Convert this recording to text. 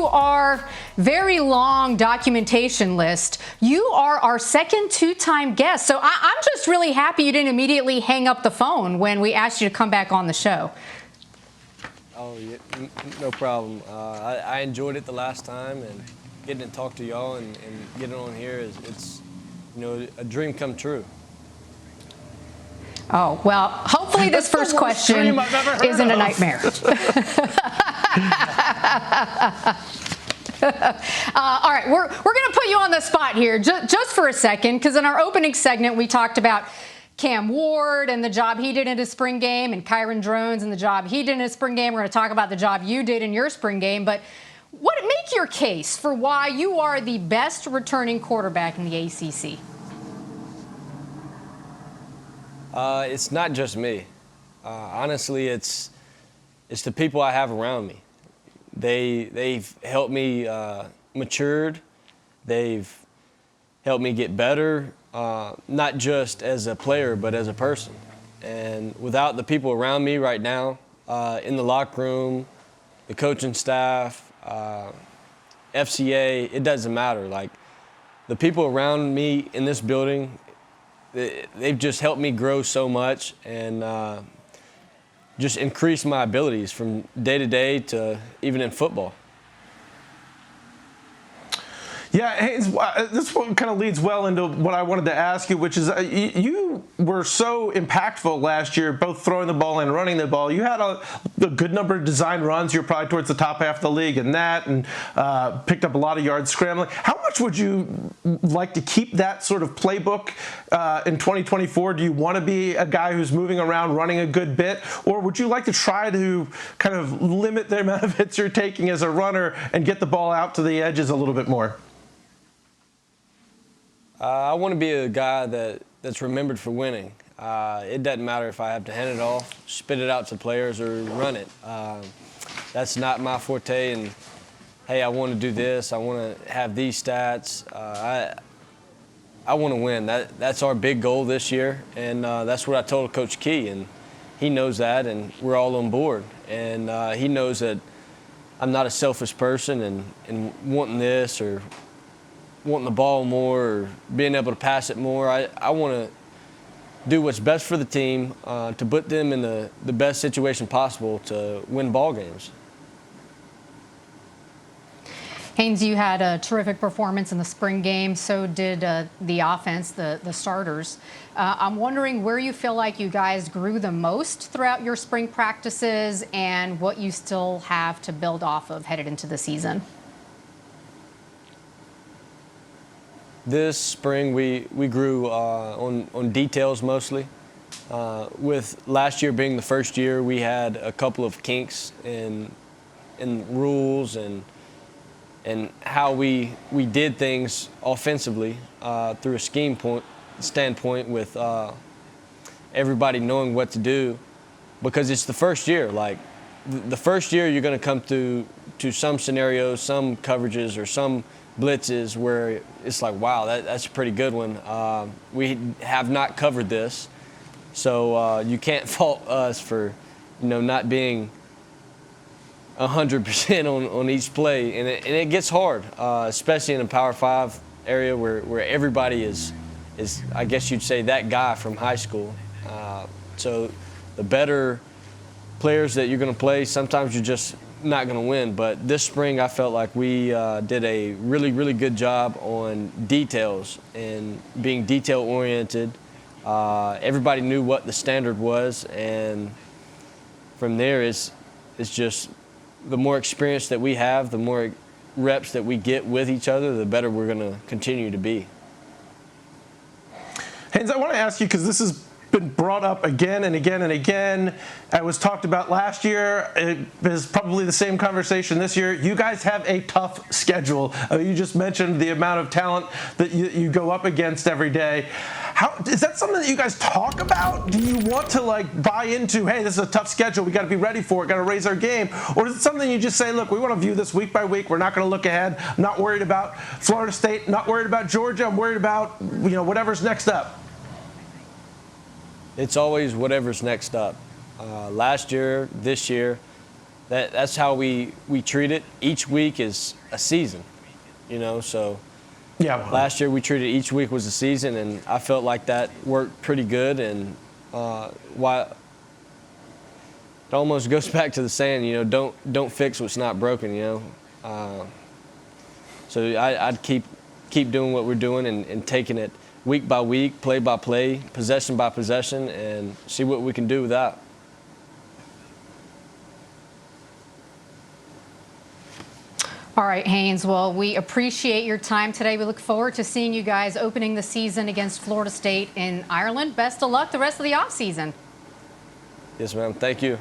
to our very long documentation list, you are our second two-time guest. So I'm just really happy you didn't immediately hang up the phone when we asked you to come back on the show. Oh, yeah, no problem. I enjoyed it the last time, and getting to talk to y'all and getting on here it's a dream come true. Oh, well, hopefully this first question isn't a nightmare. All right, we're going to put you on the spot here just for a second, because in our opening segment, we talked about Cam Ward and the job he did in his spring game, and Kyron Drones and the job he did in his spring game. We're going to talk about the job you did in your spring game. But make your case for why you are the best returning quarterback in the ACC. It's not just me. Honestly, it's the people I have around me. They've helped me matured. They've helped me get better, not just as a player, but as a person. And without the people around me right now, in the locker room, the coaching staff, FCA, it doesn't matter. Like, the people around me in this building, they've just helped me grow so much and just increase my abilities from day to day to even in football. Yeah, Haynes, this one kind of leads well into what I wanted to ask you, which is you were so impactful last year, both throwing the ball and running the ball. You had a good number of design runs. You're probably towards the top half of the league in that, and picked up a lot of yards scrambling. How much would you like to keep that sort of playbook in 2024? Do you want to be a guy who's moving around, running a good bit, or would you like to try to kind of limit the amount of hits you're taking as a runner and get the ball out to the edges a little bit more? I want to be a guy that's remembered for winning. It doesn't matter if I have to hand it off, spit it out to players, or run it. That's not my forte. And hey, I want to do this. I want to have these stats. I want to win. That's our big goal this year, and that's what I told Coach Key, and he knows that, and we're all on board. And he knows that I'm not a selfish person and wanting this or wanting the ball more or being able to pass it more. I want to do what's best for the team to put them in the best situation possible to win ball games. Haynes, you had a terrific performance in the spring game. So did the offense, the starters. I'm wondering where you feel like you guys grew the most throughout your spring practices and what you still have to build off of headed into the season. This spring, we grew on details mostly. With last year being the first year, we had a couple of kinks in rules and how we did things offensively through a scheme standpoint with everybody knowing what to do, because it's the first year. Like, the first year, you're going to come to some scenarios, some coverages, or some blitzes where it's like, wow, that's a pretty good one. We have not covered this, so you can't fault us for not being 100% on each play, and it gets hard, especially in a Power 5 area where everybody is I guess you'd say that guy from high school. So the better players that you're going to play, sometimes you're just not going to win. But this spring, I felt like we did a really, really good job on details and being detail-oriented. Everybody knew what the standard was, and from there, it's just the more experience that we have, the more reps that we get with each other, the better we're going to continue to be. Haynes, I want to ask you, because this has been brought up again and again and again. It was talked about last year. It is probably the same conversation this year. You guys have a tough schedule. You just mentioned the amount of talent that you go up against every day. Is that something that you guys talk about? Do you want to buy into, hey, this is a tough schedule, we got to be ready for it, got to raise our game? Or is it something you just say, look, we want to view this week by week, we're not going to look ahead, I'm not worried about Florida State, not worried about Georgia, I'm worried about whatever's next up? It's always whatever's next up. Last year, this year, that's how we treat it. Each week is a season, you know. So Yeah. last year we treated each week was a season, and I felt like that worked pretty good. And why it almost goes back to the saying, you know, don't fix what's not broken, you know. So I'd keep doing what we're doing and taking it week by week, play by play, possession by possession, and see what we can do with that. All right, Haynes. Well, we appreciate your time today. We look forward to seeing you guys opening the season against Florida State in Ireland. Best of luck the rest of the offseason. Yes, ma'am. Thank you.